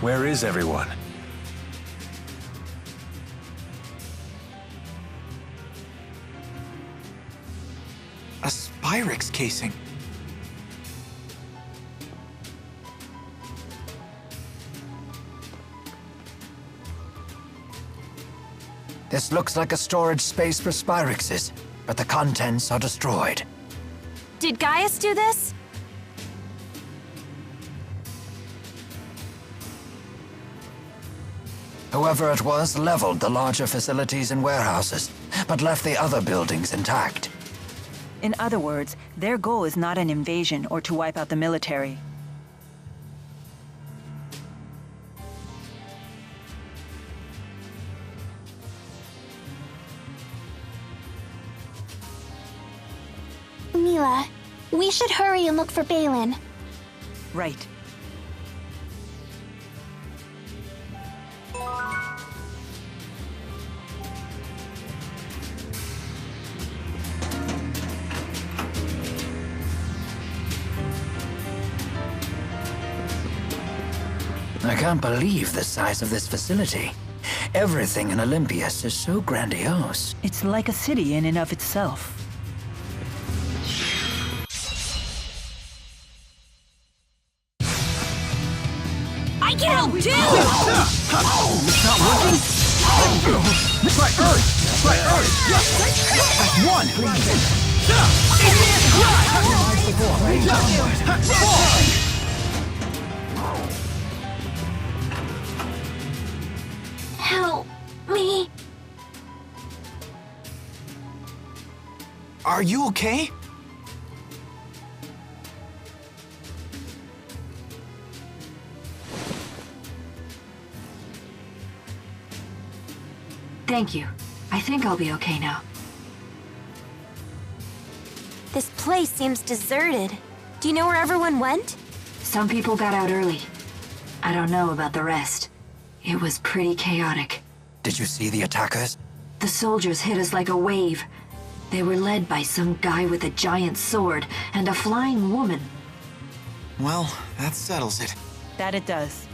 Where is everyone? A Spyrix casing. This looks like a storage space for Spyrixes, but the contents are destroyed. Did Gaius do this? Whoever it was leveled the larger facilities and warehouses, but left the other buildings intact. In other words, their goal is not an invasion or to wipe out the military. Mila, we should hurry and look for Balin. Right. I can't believe the size of this facility. Everything in Olympias is so grandiose. It's like a city in and of itself. I can help too! It's not working? Try Earth! Try Earth! That's one! Help me. Are you okay? Thank you. I think I'll be okay now. This place seems deserted. Do you know where everyone went? Some people got out early. I don't know about the rest. It was pretty chaotic. Did you see the attackers? The soldiers hit us like a wave. They were led by some guy with a giant sword and a flying woman. Well, that settles it. That it does.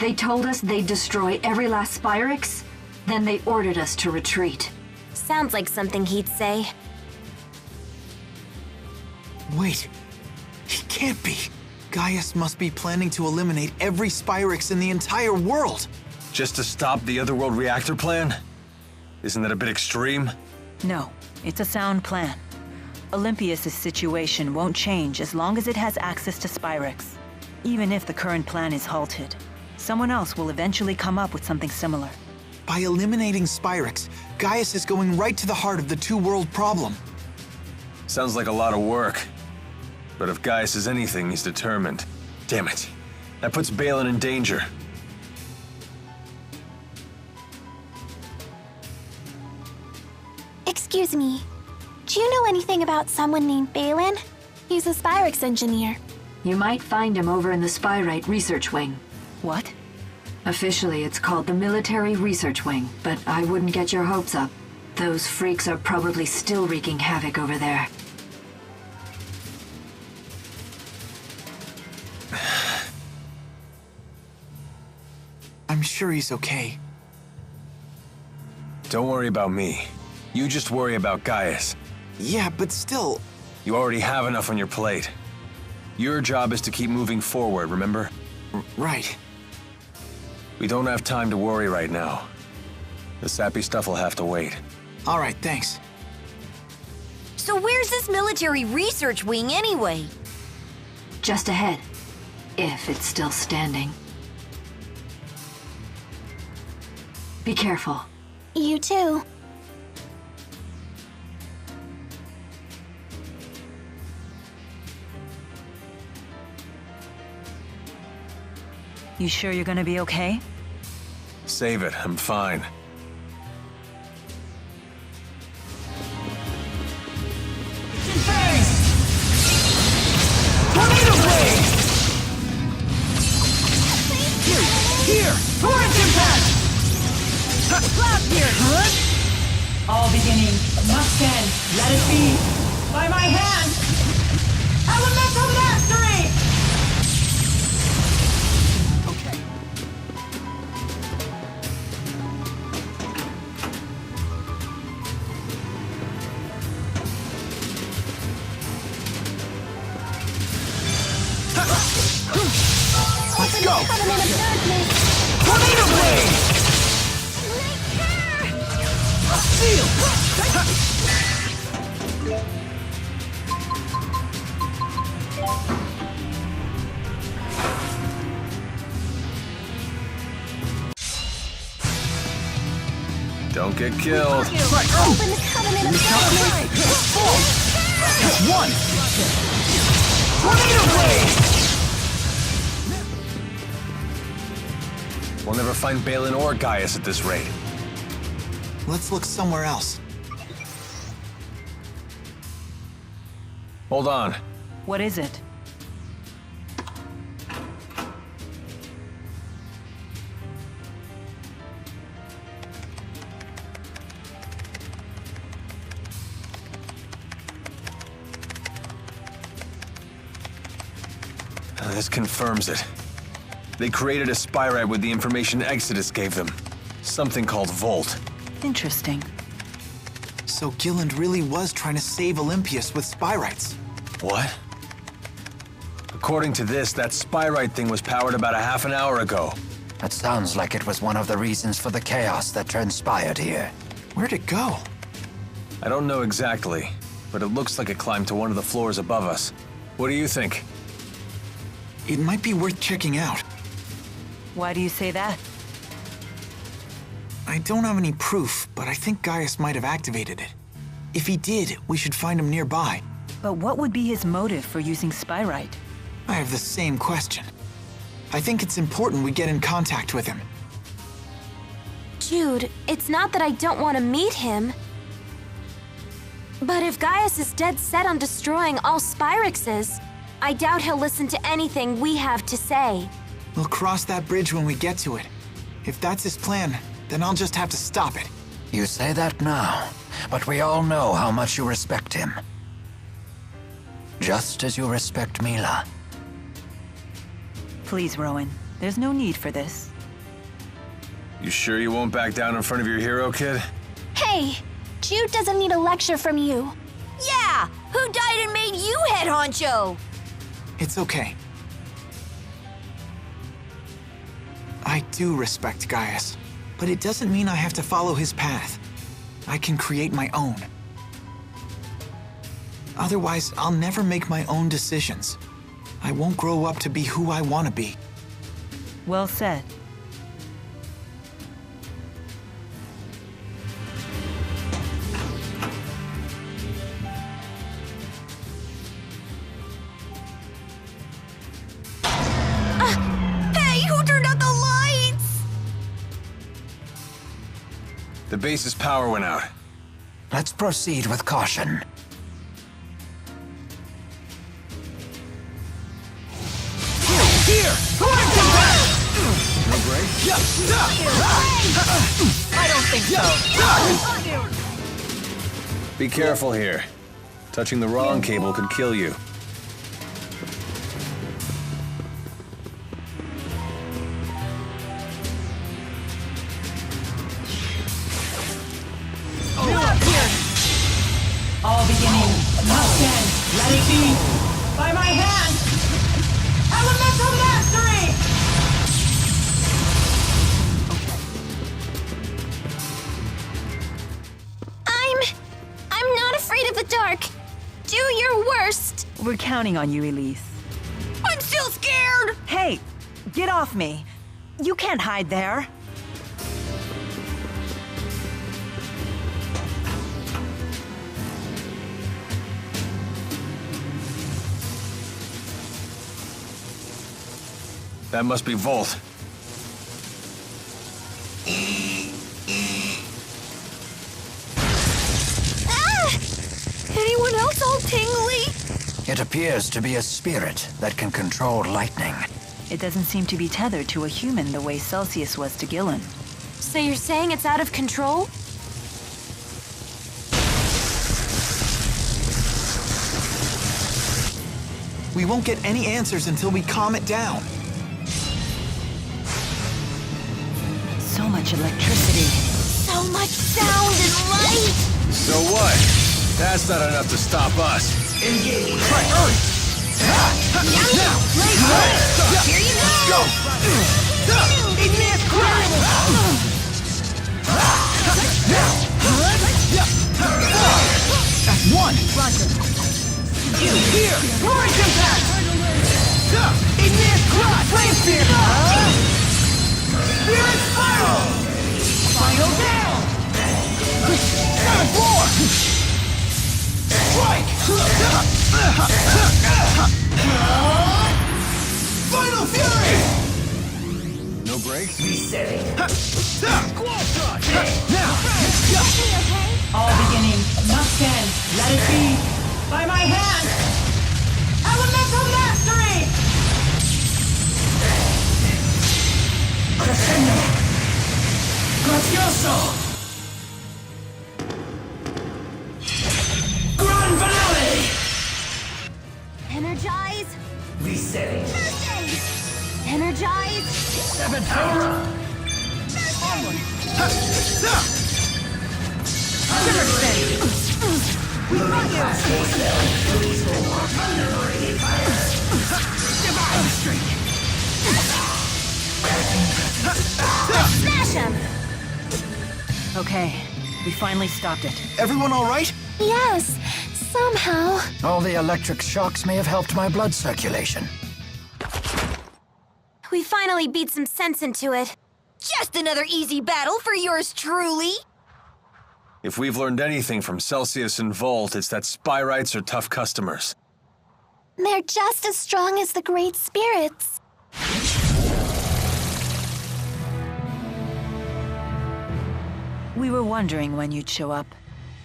They told us they'd destroy every last Spyrix, then they ordered us to retreat. Sounds like something he'd say. Wait. He can't be. Gaius must be planning to eliminate every Spyrix in the entire world. Just to stop the Otherworld reactor plan? Isn't that a bit extreme? No, it's a sound plan. Olympias' situation won't change as long as it has access to Spyrix. Even if the current plan is halted, someone else will eventually come up with something similar. By eliminating Spyrix, Gaius is going right to the heart of the two-world problem. Sounds like a lot of work. But if Gaius is anything, he's determined. Damn it. That puts Balin in danger. Excuse me. Do you know anything about someone named Balin? He's a Spyrix engineer. You might find him over in the Spyrite Research Wing. What? Officially, it's called the Military Research Wing, but I wouldn't get your hopes up. Those freaks are probably still wreaking havoc over there. I'm sure he's okay. Don't worry about me. You just worry about Gaius. Yeah, but still... You already have enough on your plate. Your job is to keep moving forward, remember? Right. We don't have time to worry right now. The sappy stuff will have to wait. All right, thanks. So where's this military research wing anyway? Just ahead, if it's still standing. Be careful. You too. You sure you're gonna be okay? Save it, I'm fine. Tornado blade! Here! Torrent impact! Cloud Pierce! All beginning must end. Let it be. By my hand! Elemental Mastery! Tornado Blade! Seal! Don't get killed. Open the covenant of judgment. That's one! Tornado Blade! We'll never find Balin or Gaius at this rate. Let's look somewhere else. Hold on. What is it? This confirms it. They created a spyrite with the information Exodus gave them. Something called Volt. Interesting. So Gilland really was trying to save Olympias with spyrites. What? According to this, that spyrite thing was powered about a half an hour ago. That sounds like it was one of the reasons for the chaos that transpired here. Where'd it go? I don't know exactly, but it looks like it climbed to one of the floors above us. What do you think? It might be worth checking out. Why do you say that? I don't have any proof, but I think Gaius might have activated it. If he did, we should find him nearby. But what would be his motive for using spyrite? I have the same question. I think it's important we get in contact with him. Jude, it's not that I don't want to meet him. But if Gaius is dead set on destroying all Spyrexes, I doubt he'll listen to anything we have to say. We'll cross that bridge when we get to it. If that's his plan, then I'll just have to stop it. You say that now, but we all know how much you respect him. Just as you respect Mila. Please, Rowan. There's no need for this. You sure you won't back down in front of your hero, kid? Hey, Jude doesn't need a lecture from you. Yeah! Who died and made you head honcho? It's okay. I do respect Gaius, but it doesn't mean I have to follow his path. I can create my own. Otherwise, I'll never make my own decisions. I won't grow up to be who I want to be. Well said. Hey, who turned out the lights? The base's power went out. Let's proceed with caution. Here! No break? I don't think so. Be careful here. Touching the wrong cable could kill you. All beginning must end. Let it be. By my hand. Elemental mastery. I'm not afraid of the dark. Do your worst. We're counting on you, Elise. I'm still scared! Hey, get off me. You can't hide there. That must be Volt. Anyone else all tingly? It appears to be a spirit that can control lightning. It doesn't seem to be tethered to a human the way Celsius was to Gillen. So you're saying it's out of control? We won't get any answers until we calm it down. So much electricity. So much sound and light! So what? That's not enough to stop us. Engage. Try Earth! Here you go! Igneous Crash! That's one! Roger. Here! Force Impact! Igneous Crash! Flame Spear! Spirit Spiral! Final down! Got 4! Strike! Final Fury! No breaks? Resetting. Squad shot! All beginning. Must end. Let it be. By my hand. Elemental Mastery! Crescendo. Gracioso. Grand Finale! Energize! Resetting. Energize! Seven power. Shiver steady. Divine Streak! Smash him! Okay, we finally stopped it. Everyone all right? Yes, somehow. All the electric shocks may have helped my blood circulation. We finally beat some sense into it. Just another easy battle for yours truly. If we've learned anything from Celsius and Volt, it's that Spyrites are tough customers. They're just as strong as the Great Spirits. We were wondering when you'd show up.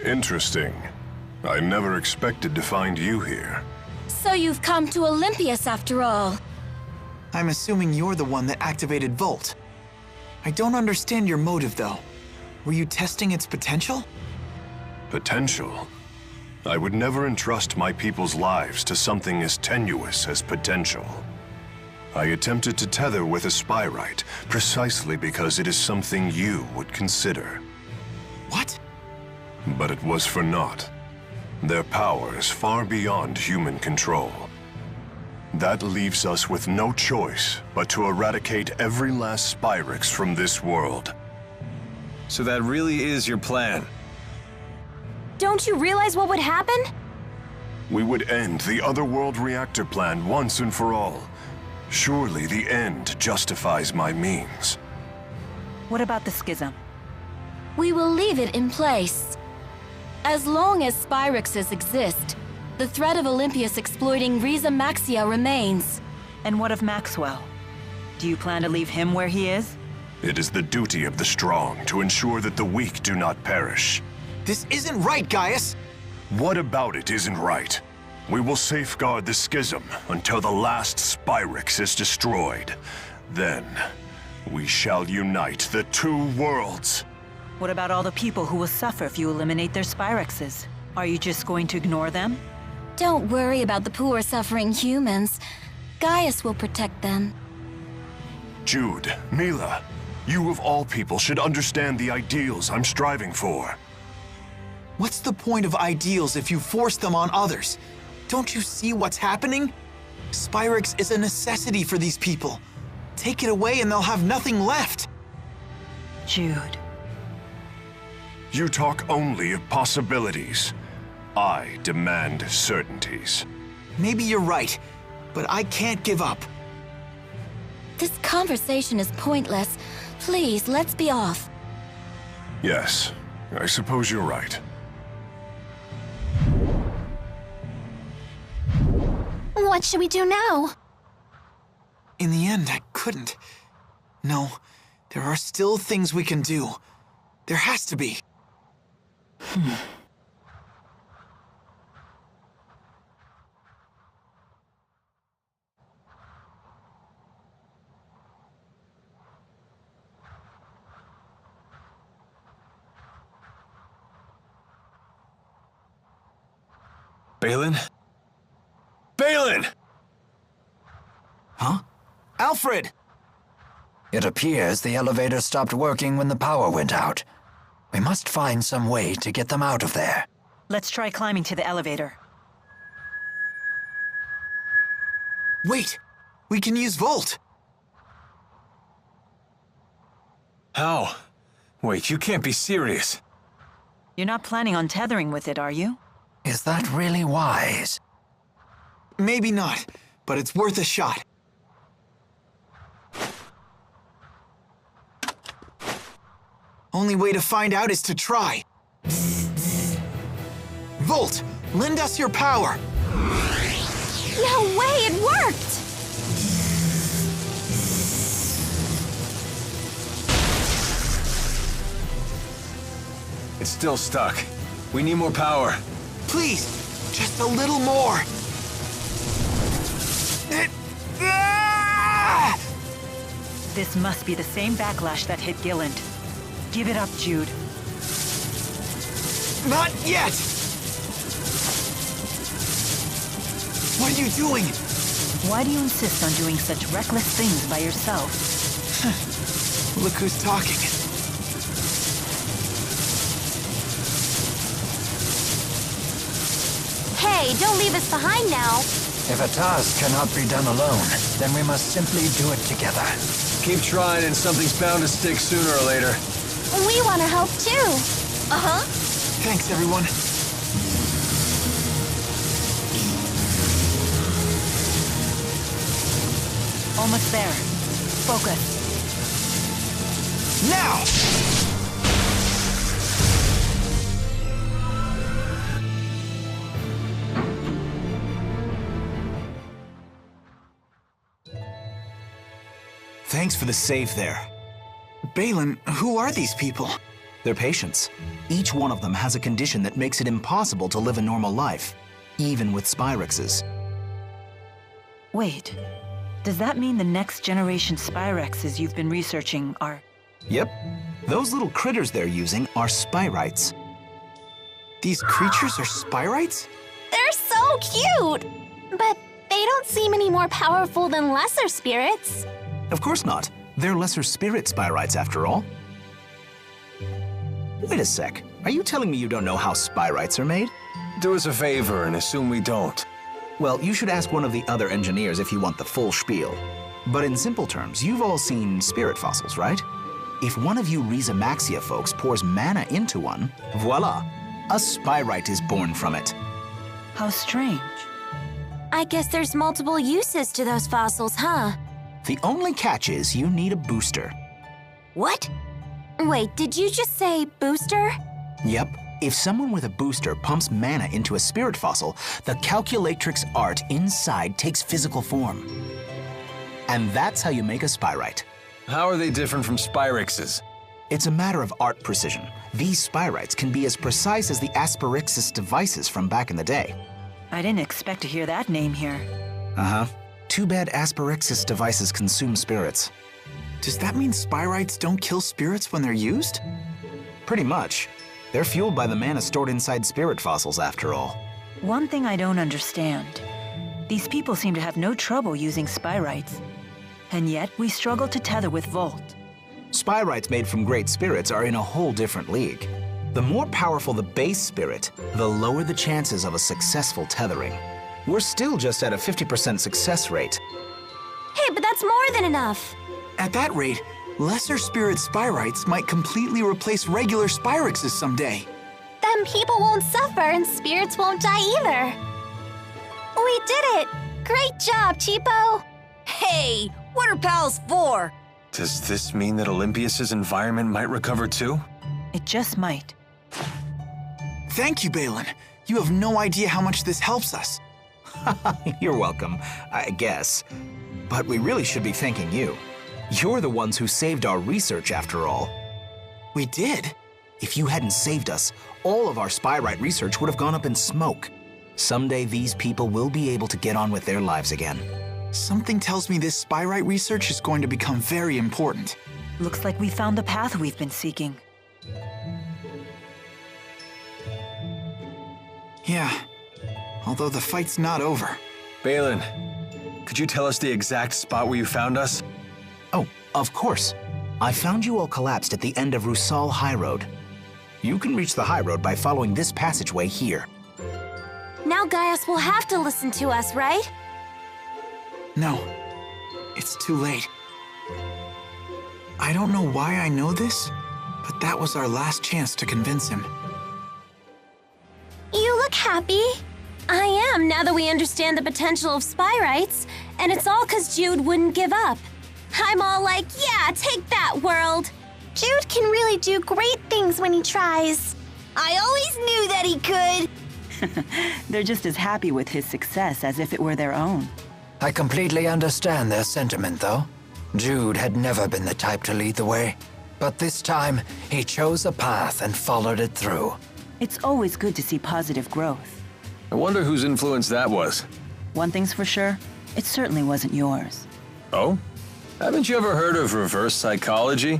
Interesting. I never expected to find you here. So you've come to Olympias after all. I'm assuming you're the one that activated Volt. I don't understand your motive, though. Were you testing its potential? Potential? I would never entrust my people's lives to something as tenuous as potential. I attempted to tether with a Spyrite, precisely because it is something you would consider. What? But it was for naught. Their power is far beyond human control. That leaves us with no choice but to eradicate every last Spyrix from this world. So that really is your plan? Don't you realize what would happen? We would end the Otherworld reactor plan once and for all. Surely the end justifies my means. What about the schism? We will leave it in place. As long as Spyrixes exist, the threat of Olympias exploiting Riza Maxia remains. And what of Maxwell? Do you plan to leave him where he is? It is the duty of the strong to ensure that the weak do not perish. This isn't right, Gaius! What about it isn't right? We will safeguard the schism until the last Spyrix is destroyed. Then, we shall unite the two worlds. What about all the people who will suffer if you eliminate their Spyrixes? Are you just going to ignore them? Don't worry about the poor suffering humans. Gaius will protect them. Jude, Mila, you of all people should understand the ideals I'm striving for. What's the point of ideals if you force them on others? Don't you see what's happening? Spyrix is a necessity for these people. Take it away and they'll have nothing left. Jude. You talk only of possibilities. I demand certainties. Maybe you're right, but I can't give up. This conversation is pointless. Please, let's be off. Yes, I suppose you're right. What should we do now? In the end, I couldn't. No, there are still things we can do. There has to be. Balin? Balin! Huh? Alfred! It appears the elevator stopped working when the power went out. We must find some way to get them out of there. Let's try climbing to the elevator. Wait! We can use Volt! How? Wait, you can't be serious. You're not planning on tethering with it, are you? Is that really wise? Maybe not, but it's worth a shot. Only way to find out is to try. Volt, lend us your power. No way, it worked! It's still stuck. We need more power. Please, just a little more. This must be the same backlash that hit Gilland. Give it up, Jude. Not yet! What are you doing? Why do you insist on doing such reckless things by yourself? Look who's talking. Hey, don't leave us behind now. If a task cannot be done alone, then we must simply do it together. Keep trying and something's bound to stick sooner or later. We want to help too. Uh-huh. Thanks, everyone. Almost there. Focus. Now! Thanks for the save there. Balin, who are these people? They're patients. Each one of them has a condition that makes it impossible to live a normal life, even with Spyrexes. Wait. Does that mean the next generation Spyrexes you've been researching are... Yep. Those little critters they're using are Spyrites. These creatures are Spyrites? They're so cute! But they don't seem any more powerful than lesser spirits. Of course not. They're lesser spirit Spyrites after all. Wait a sec. Are you telling me you don't know how Spyrites are made? Do us a favor and assume we don't. Well, you should ask one of the other engineers if you want the full spiel. But in simple terms, you've all seen spirit fossils, right? If one of you Maxia folks pours mana into one, voila, a Spyrite is born from it. How strange. I guess there's multiple uses to those fossils, huh? The only catch is you need a booster. What? Wait, did you just say booster? Yep. If someone with a booster pumps mana into a spirit fossil, the calculatrix art inside takes physical form. And that's how you make a Spyrite. How are they different from Spyrexes? It's a matter of art precision. These Spyrites can be as precise as the Asperixis devices from back in the day. I didn't expect to hear that name here. Uh-huh. Too bad Asperixis devices consume spirits. Does that mean Spyrites don't kill spirits when they're used? Pretty much. They're fueled by the mana stored inside spirit fossils, after all. One thing I don't understand. These people seem to have no trouble using Spyrites. And yet, we struggle to tether with Volt. Spyrites made from great spirits are in a whole different league. The more powerful the base spirit, the lower the chances of a successful tethering. We're still just at a 50% success rate. Hey, but that's more than enough. At that rate, lesser spirit Spyrites might completely replace regular Spyrexes someday. Then people won't suffer and spirits won't die either. We did it! Great job, Cheapo! Hey, what are pals for? Does this mean that Olympias's environment might recover too? It just might. Thank you, Balin. You have no idea how much this helps us. You're welcome, I guess. But we really should be thanking you. You're the ones who saved our research, after all. We did? If you hadn't saved us, all of our Spyrite research would have gone up in smoke. Someday these people will be able to get on with their lives again. Something tells me this Spyrite research is going to become very important. Looks like we found the path we've been seeking. Yeah, although the fight's not over. Balin, could you tell us the exact spot where you found us? Oh, of course. I found you all collapsed at the end of Rusal High Road. You can reach the High Road by following this passageway here. Now Gaius will have to listen to us, right? No, it's too late. I don't know why I know this, but that was our last chance to convince him. You look happy. I am, now that we understand the potential of Spyrites, and it's all 'cause Jude wouldn't give up. I'm all like, yeah, take that, world! Jude can really do great things when he tries. I always knew that he could. They're just as happy with his success as if it were their own. I completely understand their sentiment, though. Jude had never been the type to lead the way. But this time, he chose a path and followed it through. It's always good to see positive growth. I wonder whose influence that was. One thing's for sure, it certainly wasn't yours. Oh? Haven't you ever heard of reverse psychology?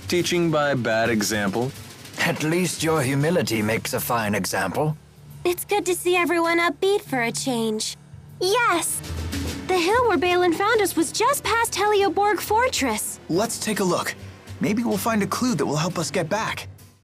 Teaching by bad example? At least your humility makes a fine example. It's good to see everyone upbeat for a change. Yes. The hill where Balin found us was just past Helioborg Fortress. Let's take a look. Maybe we'll find a clue that will help us get back.